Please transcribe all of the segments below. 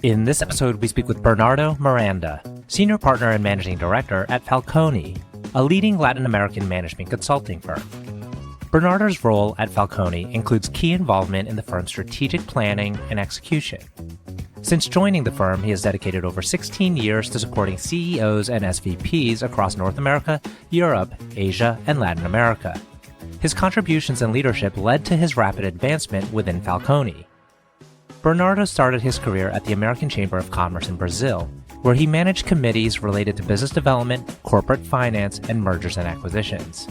In this episode, we speak with Bernardo Miranda, Senior Partner and Managing Director at Falconi, a leading Latin American management consulting firm. Bernardo's role at Falconi includes key involvement in the firm's strategic planning and execution. Since joining the firm, he has dedicated over 16 years to supporting CEOs and SVPs across North America, Europe, Asia, and Latin America. His contributions and leadership led to his rapid advancement within Falconi. Bernardo started his career at the American Chamber of Commerce in Brazil, where he managed committees related to business development, corporate finance, and mergers and acquisitions.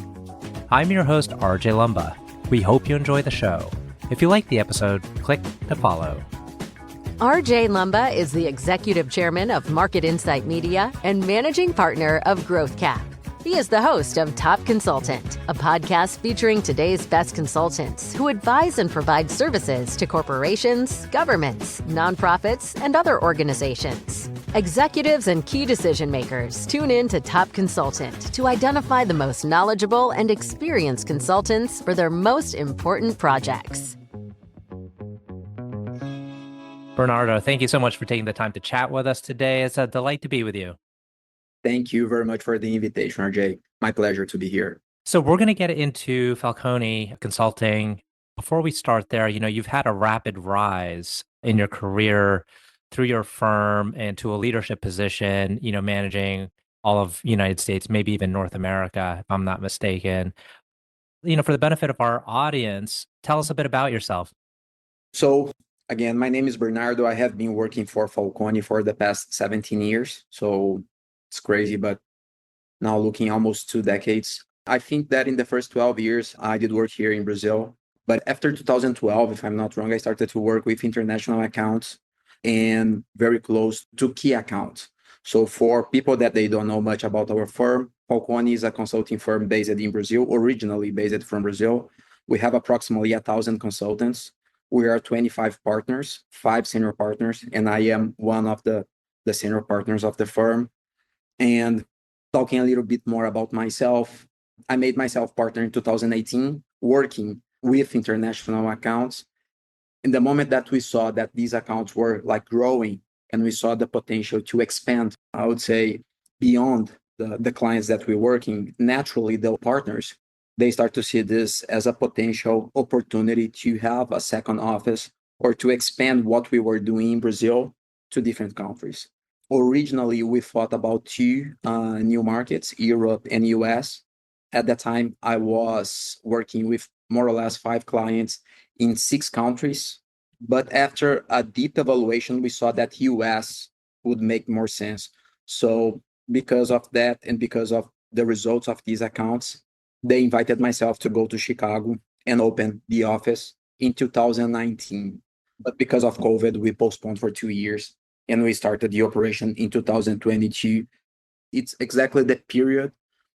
I'm your host, RJ Lumba. We hope you enjoy the show. If you like the episode, click to follow. RJ Lumba is the Executive Chairman of Market Insight Media and Managing Partner of GrowthCap. He is the host of Top Consultant, a podcast featuring today's best consultants who advise and provide services to corporations, governments, nonprofits, and other organizations. Executives and key decision makers tune in to Top Consultant to identify the most knowledgeable and experienced consultants for their most important projects. Bernardo, thank you so much for taking the time to chat with us today. It's a delight to be with you. Thank you very much for the invitation, RJ. My pleasure to be here. So we're going to get into Falconi consulting. Before we start there, you've had a rapid rise in your career through your firm and to a leadership position, managing all of United States, maybe even North America, if I'm not mistaken. For the benefit of our audience, tell us a bit about yourself. So again, my name is Bernardo. I have been working for Falconi for the past 17 years. So it's crazy, but now looking almost 2 decades. I think that in the first 12 years, I did work here in Brazil. But after 2012, if I'm not wrong, I started to work with international accounts and very close to key accounts. So for people that they don't know much about our firm, Falconi is a consulting firm based in Brazil, originally based from Brazil. We have approximately 1,000 consultants. We are 25 partners, 5 senior partners, and I am one of the senior partners of the firm. And talking a little bit more about myself, I made myself partner in 2018, working with international accounts. In the moment that we saw that these accounts were growing and we saw the potential to expand, I would say, beyond the clients that we're working, naturally, the partners, they start to see this as a potential opportunity to have a second office or to expand what we were doing in Brazil to different countries. Originally, we thought about 2 new markets, Europe and US. At that time, I was working with more or less 5 clients in 6 countries. But after a deep evaluation, we saw that US would make more sense. So because of that and because of the results of these accounts, they invited myself to go to Chicago and open the office in 2019. But because of COVID, we postponed for 2 years. And we started the operation in 2022. It's exactly the period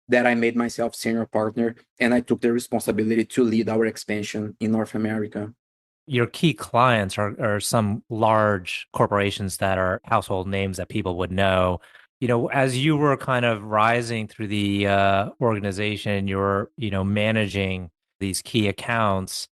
that I made myself senior partner, and I took the responsibility to lead our expansion in North America. Your key clients are some large corporations that are household names that people would know. As you were kind of rising through the organization, you were, managing these key accounts.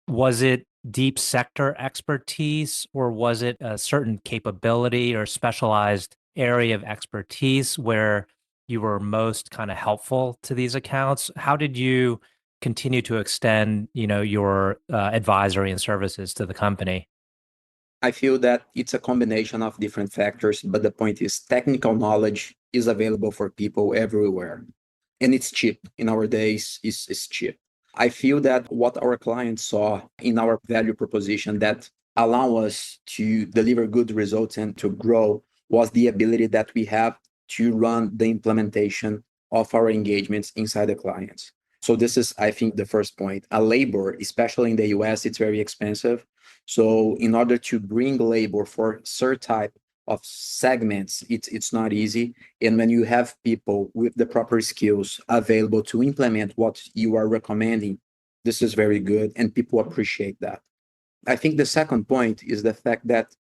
Was it deep sector expertise, or was it a certain capability or specialized area of expertise where you were most kind of helpful to these accounts? How did you continue to extend, your advisory and services to the company? I feel that it's a combination of different factors, but the point is technical knowledge is available for people everywhere. And it's cheap. In our days, it's cheap. I feel that what our clients saw in our value proposition that allow us to deliver good results and to grow was the ability that we have to run the implementation of our engagements inside the clients. So this is, I think, the first point. A labor, especially in the US, it's very expensive. So in order to bring labor for certain type of segments, it's not easy. And when you have people with the proper skills available to implement what you are recommending, this is very good, and people appreciate that. I think the second point is the fact that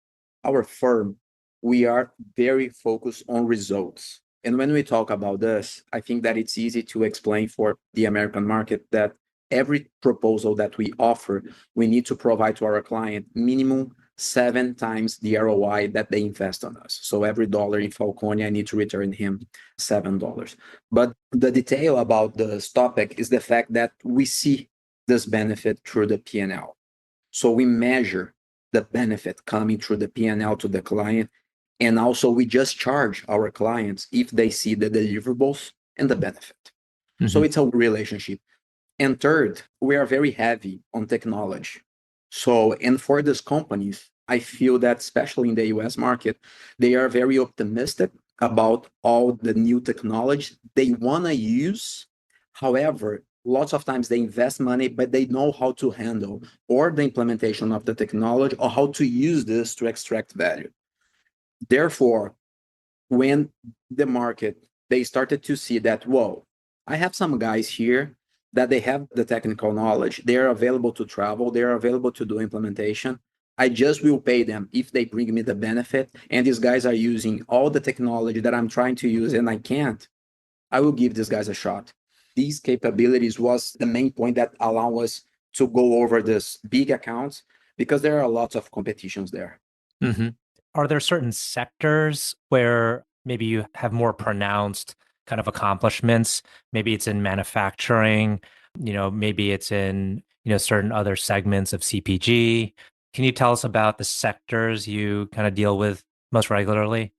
our firm, we are very focused on results. And when we talk about this, I think that it's easy to explain for the American market that every proposal that we offer, we need to provide to our client minimum 7 times the ROI that they invest on us. So every dollar in Falconi, I need to return him $7. But the detail about this topic is the fact that we see this benefit through the P&L. So we measure the benefit coming through the P&L to the client. And also we just charge our clients if they see the deliverables and the benefit. Mm-hmm. So it's a relationship. And third, we are very heavy on technology. So, and for these companies, I feel that especially in the US market, they are very optimistic about all the new technology they want to use. However, lots of times they invest money, but they know how to handle or the implementation of the technology or how to use this to extract value. Therefore, when the market, they started to see that, whoa, I have some guys here that they have the technical knowledge. They are available to travel. They are available to do implementation. I just will pay them if they bring me the benefit. And these guys are using all the technology that I'm trying to use and I can't. I will give these guys a shot. These capabilities was the main point that allow us to go over this big accounts because there are lots of competitions there. Mm-hmm. Are there certain sectors where maybe you have more pronounced kind of accomplishments? Maybe it's in manufacturing, maybe it's in, certain other segments of CPG. Can you tell us about the sectors you kind of deal with most regularly?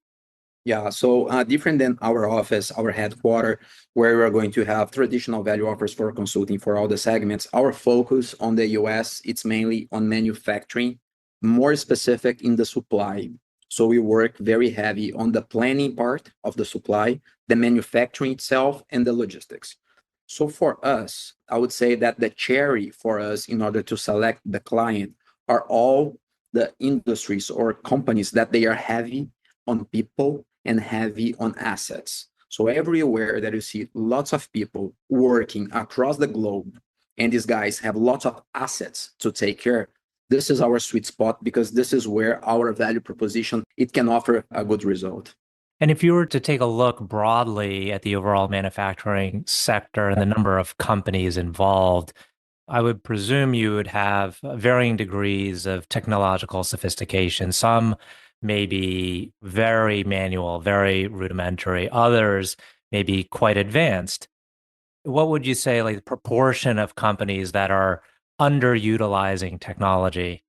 Yeah, so different than our office, our headquarters, where we're going to have traditional value offers for consulting for all the segments, our focus on the US, it's mainly on manufacturing, more specific in the supply. So we work very heavy on the planning part of the supply, the manufacturing itself, and the logistics. So for us, I would say that the cherry for us in order to select the client are all the industries or companies that they are heavy on people and heavy on assets. So everywhere that you see lots of people working across the globe, and these guys have lots of assets to take care, this is our sweet spot because this is where our value proposition, it can offer a good result. And if you were to take a look broadly at the overall manufacturing sector and the number of companies involved, I would presume you would have varying degrees of technological sophistication. Some may be very manual, very rudimentary. Others may be quite advanced. What would you say, like the proportion of companies that are underutilizing technology?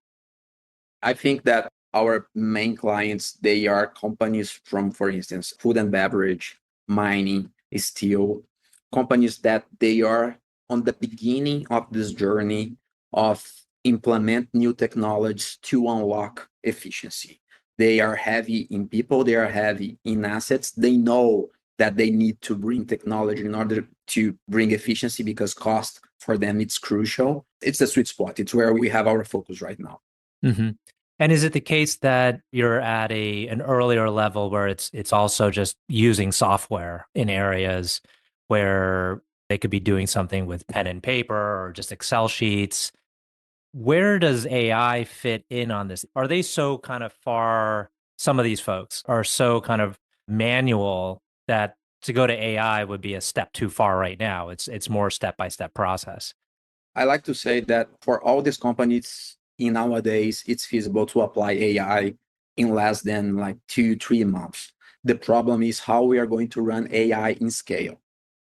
I think that our main clients, they are companies from, for instance, food and beverage, mining, steel, companies that they are on the beginning of this journey of implement new technologies to unlock efficiency. They are heavy in people, they are heavy in assets. They know that they need to bring technology in order to bring efficiency because cost for them, it's crucial. It's the sweet spot. It's where we have our focus right now. Mm-hmm. And is it the case that you're at an earlier level where it's also just using software in areas where they could be doing something with pen and paper or just Excel sheets? Where does AI fit in on this? Are they so kind of far, some of these folks are so kind of manual that to go to AI would be a step too far right now? It's more step-by-step process. I like to say that for all these companies in nowadays, it's feasible to apply AI in less than like 2-3 months. The problem is how we are going to run AI in scale.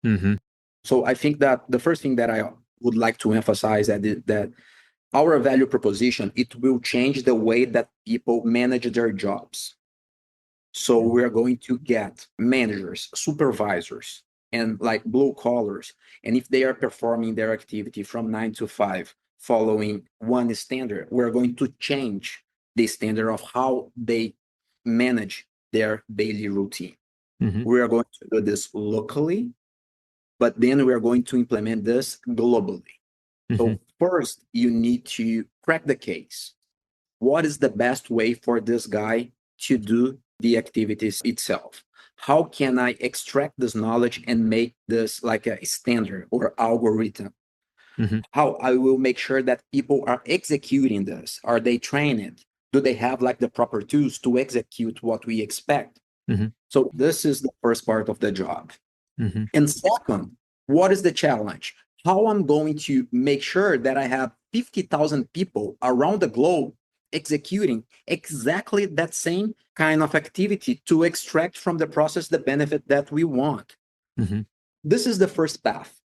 Mm-hmm. So I think that the first thing that I would like to emphasize that our value proposition, it will change the way that people manage their jobs. So we're going to get managers, supervisors, and like blue collars. And if they are performing their activity from 9 to 5, following one standard, we're going to change the standard of how they manage their daily routine. Mm-hmm. We are going to do this locally, but then we are going to implement this globally. Mm-hmm. So first, you need to crack the case. What is the best way for this guy to do the activities itself? How can I extract this knowledge and make this like a standard or algorithm? Mm-hmm. How I will make sure that people are executing this? Are they trained? Do they have like the proper tools to execute what we expect? Mm-hmm. So this is the first part of the job. Mm-hmm. And second, what is the challenge? How I'm going to make sure that I have 50,000 people around the globe executing exactly that same kind of activity to extract from the process the benefit that we want. Mm-hmm. This is the first path.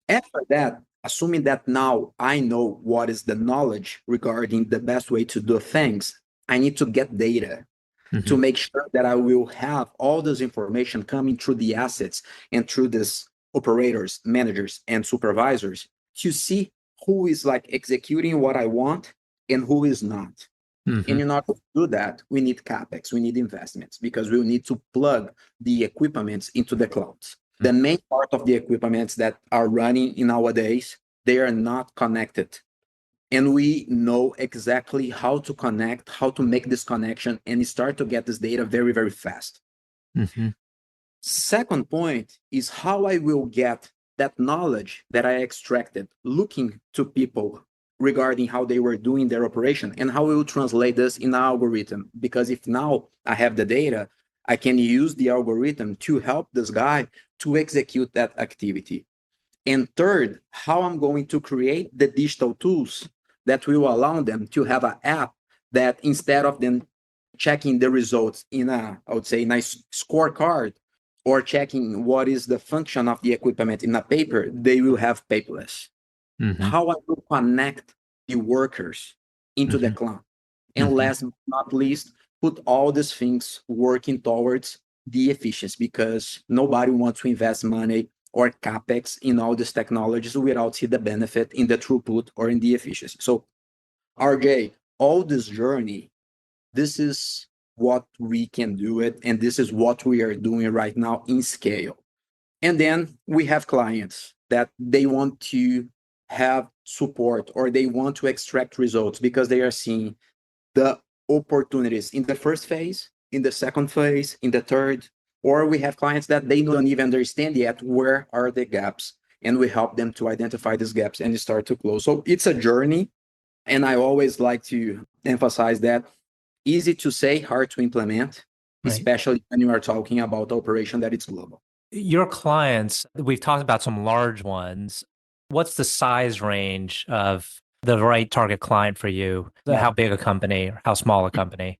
After that, assuming that now I know what is the knowledge regarding the best way to do things, I need to get data to make sure that I will have all this information coming through the assets and through these operators, managers, and supervisors to see who is like executing what I want and who is not. Mm-hmm. And in order to do that, we need CapEx, we need investments, because we need to plug the equipments into the clouds. The main part of the equipments that are running in nowadays, they are not connected. And we know exactly how to connect, how to make this connection and start to get this data very, very fast. Mm-hmm. Second point is how I will get that knowledge that I extracted, looking to people regarding how they were doing their operation and how we will translate this in an algorithm. Because if now I have the data, I can use the algorithm to help this guy to execute that activity. And third, how I'm going to create the digital tools that will allow them to have an app that instead of them checking the results in a, I would say, nice scorecard or checking what is the function of the equipment in a paper, they will have paperless. Mm-hmm. How I will connect the workers into the cloud. And last but not least, put all these things working towards the efficiency, because nobody wants to invest money or CapEx in all these technologies without see the benefit in the throughput or in the efficiency. So RJ, all this journey, this is what we can do it. And this is what we are doing right now in scale. And then we have clients that they want to have support or they want to extract results because they are seeing the opportunities in the first phase, in the second phase, in the third, or we have clients that they don't even understand yet where are the gaps, and we help them to identify these gaps and start to close. So it's a journey, and I always like to emphasize that easy to say, hard to implement, Right. especially when you are talking about operation that it's global. Your clients, we've talked about some large ones. What's the size range of the right target client for you? Yeah. How big a company or how small a company?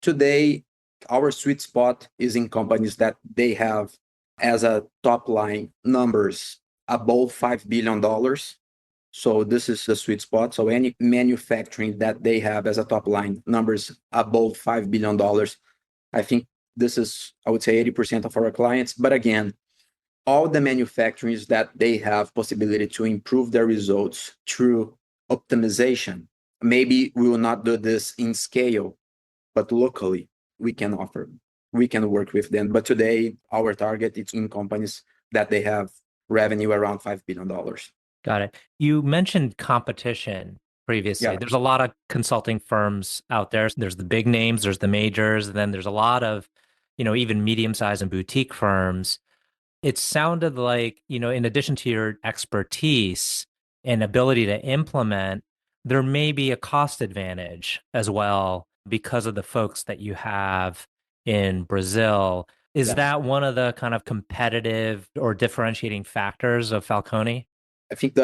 Today, our sweet spot is in companies that they have as a top line numbers above $5 billion. So this is the sweet spot. So any manufacturing that they have as a top line numbers above $5 billion, I think this is, I would say, 80% of our clients. But again, all the manufacturers that they have possibility to improve their results through optimization. Maybe we will not do this in scale, but locally we can offer, we can work with them. But today our target is in companies that they have revenue around $5 billion. Got it. You mentioned competition previously. Yeah. There's a lot of consulting firms out there. There's the big names, there's the majors, and then there's a lot of, even medium-sized and boutique firms. It sounded like, in addition to your expertise and ability to implement, there may be a cost advantage as well because of the folks that you have in Brazil. Is Yeah. that one of the kind of competitive or differentiating factors of Falconi? I think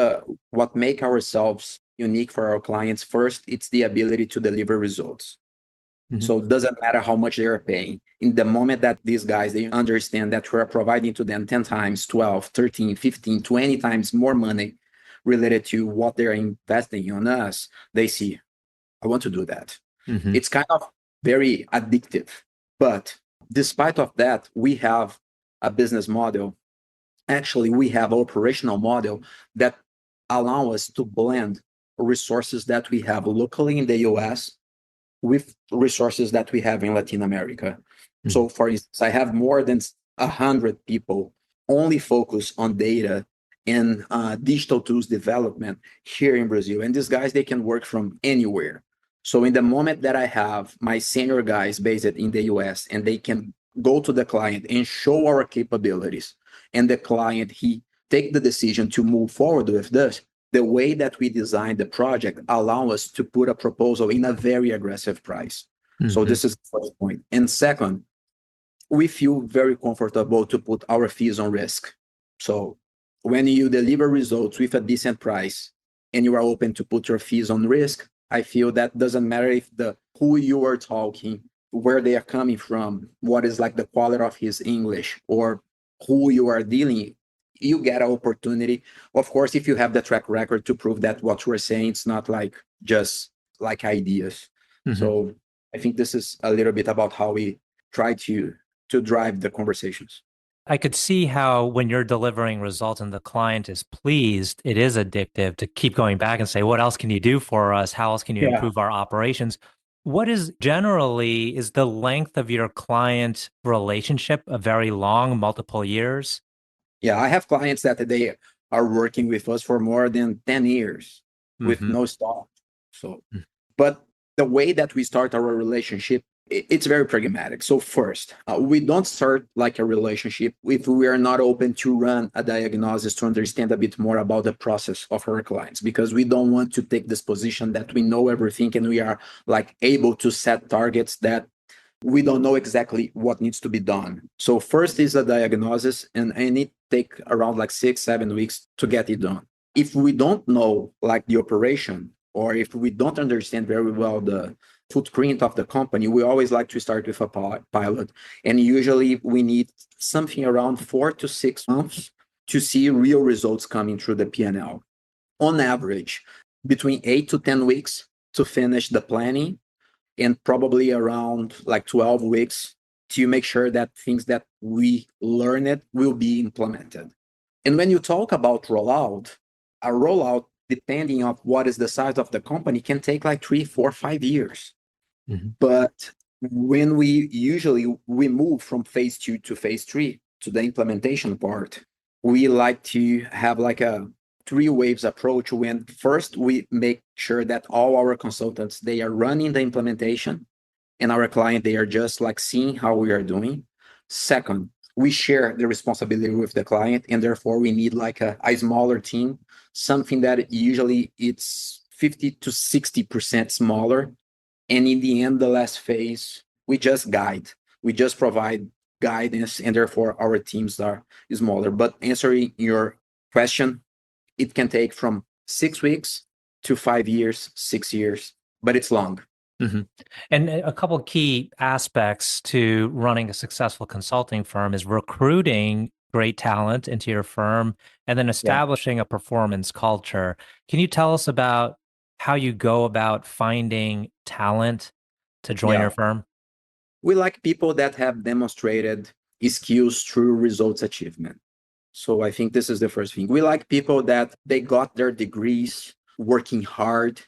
what make ourselves unique for our clients, first, it's the ability to deliver results. So it doesn't matter how much they are paying. In the moment that these guys, they understand that we're providing to them 10 times, 12, 13, 15, 20 times more money related to what they're investing on us, they see, I want to do that. It's kind of very addictive. But despite of that, we have a business model. Actually, we have an operational model that allow us to blend resources that we have locally in the US with resources that we have in Latin America. So for instance, I have more than 100 people only focus on data and digital tools development here in Brazil. And these guys, they can work from anywhere. So in the moment that I have my senior guys based in the US and they can go to the client and show our capabilities, and the client, he take the decision to move forward with this, the way that we designed the project allow us to put a proposal in a very aggressive price. So this is the first point. And second, we feel very comfortable to put our fees on risk. So when you deliver results with a decent price and you are open to put your fees on risk, I feel that doesn't matter if the who you are talking, where they are coming from, what is like the quality of his English, or who you are dealing, you get an opportunity. Of course, if you have the track record to prove that what you are saying, it's not like just like ideas. So I think this is a little bit about how we try to drive the conversations. I could see how when you're delivering results and the client is pleased, it is addictive to keep going back and say, what else can you do for us? How else can you Yeah. improve our operations? What is generally, is the length of your client relationship a very long, multiple years? Yeah, I have clients that they are working with us for more than 10 years with Hmm. no stop. So, but the way that we start our relationship, it's very pragmatic. So first, we don't start like a relationship if we are not open to run a diagnosis to understand a bit more about the process of our clients, because we don't want to take this position that we know everything and we are like able to set targets that we don't know exactly what needs to be done. So first is a diagnosis, and it take around like 6, 7 weeks to get it done. If we don't know like the operation, or if we don't understand very well the footprint of the company, we always like to start with a pilot. And usually we need something around 4 to 6 months to see real results coming through the P&L. On average, between 8 to 10 weeks to finish the planning, and probably around like 12 weeks to make sure that things that we learned will be implemented. And when you talk about rollout, a rollout, depending on what is the size of the company, can take like 3, 4, 5 years. But when we move from phase 2 to phase 3 to the implementation part, we like to have like a three waves approach. When first we make sure that all our consultants, they are running the implementation, and our client, they are just like seeing how we are doing. Second, we share the responsibility with the client, and therefore we need like a smaller team, something that usually it's 50 to 60% smaller. And in the end, the last phase, we just guide. We just provide guidance, and therefore our teams are smaller. But answering your question, it can take from 6 weeks to 5 years, 6 years, but it's long. Hmm. And a couple of key aspects to running a successful consulting firm is recruiting great talent into your firm and then Yeah. establishing a performance culture. Can you tell us about how you go about finding talent to join Yeah. your firm? We like people that have demonstrated skills through results achievement. So I think this is the first thing. We like people that they got their degrees working hard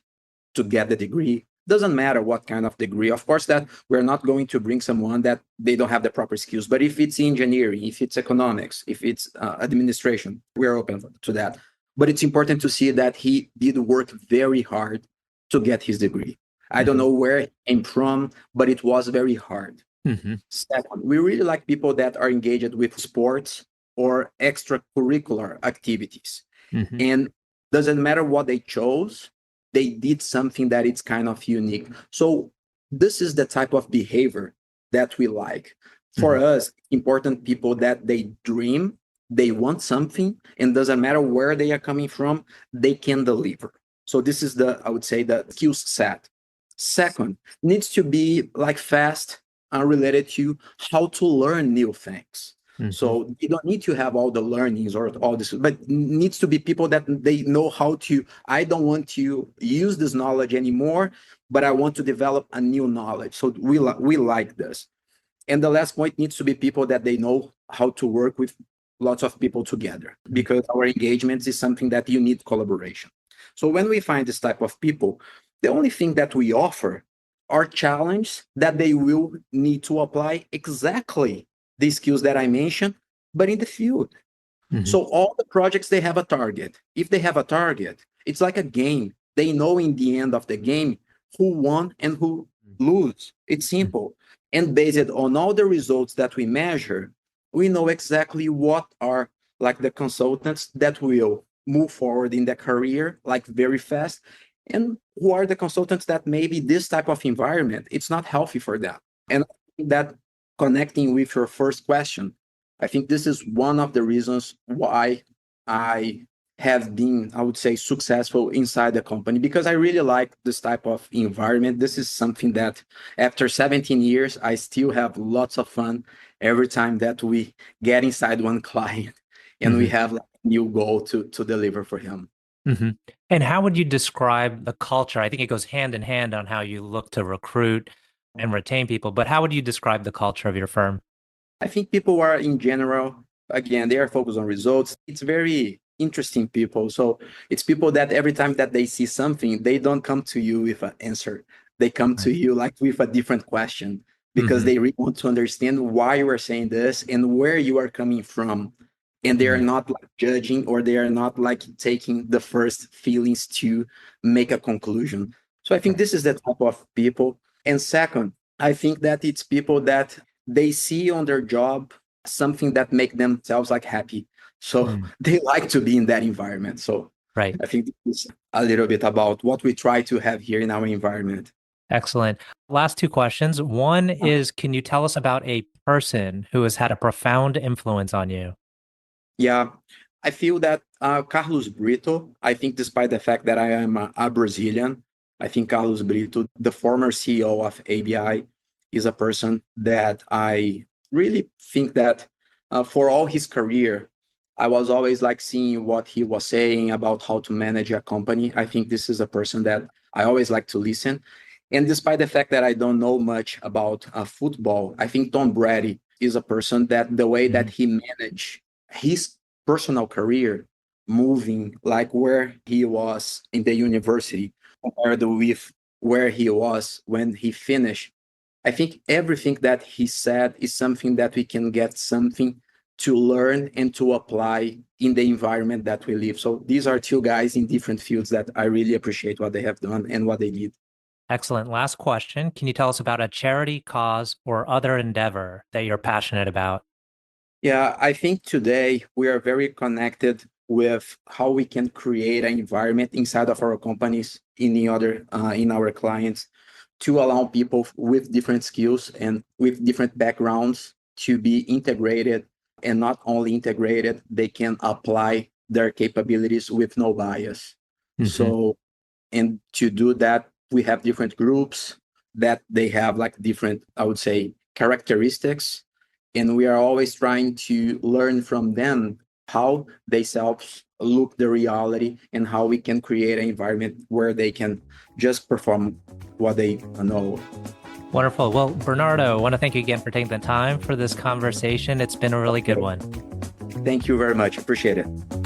to get the degree. Doesn't matter what kind of degree. Of course, that we're not going to bring someone that they don't have the proper skills. But if it's engineering, if it's economics, if it's administration, we're open to that. But it's important to see that he did work very hard to get his degree. I don't know where it came from, but it was very hard. Mm-hmm. Second, we really like people that are engaged with sports or extracurricular activities. Mm-hmm. And doesn't matter what they chose, they did something that it's kind of unique. So this is the type of behavior that we like. For us, important people that they dream, they want something, and doesn't matter where they are coming from, they can deliver. So this is I would say, the skill set. Second, needs to be like fast and related to how to learn new things. So you don't need to have all the learnings or all this, but needs to be people that they know how to, I don't want to use this knowledge anymore, but I want to develop a new knowledge. So we like this. And the last point needs to be people that they know how to work with lots of people together, because our engagements is something that you need collaboration. So when we find this type of people, the only thing that we offer are challenges that they will need to apply exactly the skills that I mentioned, but in the field. So all the projects, they have a target. If they have a target, it's like a game. They know in the end of the game who won and who lose. It's simple. And based on all the results that we measure, we know exactly what are like the consultants that will move forward in their career like very fast, and who are the consultants that maybe this type of environment, it's not healthy for them. And that, connecting with your first question, I think this is one of the reasons why I have been, I would say, successful inside the company, because I really like this type of environment. This is something that after 17 years, I still have lots of fun every time that we get inside one client and we have like a new goal to deliver for him. And how would you describe the culture? I think it goes hand in hand on how you look to recruit and retain people, but how would you describe the culture of your firm? I think people are in general, again, they are focused on results. It's very interesting people. So it's people that every time that they see something, they don't come to you with an answer. They come to you like with a different question, because they really want to understand why you are saying this and where you are coming from. And they are not like judging, or they are not like taking the first feelings to make a conclusion. So I think this is the type of people. And second, I think that it's people that they see on their job something that make themselves like happy. So they like to be in that environment. So Right. I think this is a little bit about what we try to have here in our environment. Excellent. Last two questions. One is, can you tell us about a person who has had a profound influence on you? Yeah, I feel that Carlos Brito, I think despite the fact that I am a Brazilian, I think Carlos Brito, the former CEO of ABI, is a person that I really think that for all his career, I was always like seeing what he was saying about how to manage a company. I think this is a person that I always like to listen. And despite the fact that I don't know much about football, I think Tom Brady is a person that the way that he managed his personal career, moving like where he was in the university compared with where he was when he finished. I think everything that he said is something that we can get something to learn and to apply in the environment that we live. So these are two guys in different fields that I really appreciate what they have done and what they did. Excellent. Last question. Can you tell us about a charity, cause, or other endeavor that you're passionate about? Yeah, I think today we are very connected with how we can create an environment inside of our companies, in our clients, to allow people with different skills and with different backgrounds to be integrated, and not only integrated, they can apply their capabilities with no bias. So, and to do that, we have different groups that they have like different, I would say, characteristics. And we are always trying to learn from them how they self look the reality and how we can create an environment where they can just perform what they know. Wonderful. Well, Bernardo, I want to thank you again for taking the time for this conversation. It's been a really good one. Thank you very much. Appreciate it.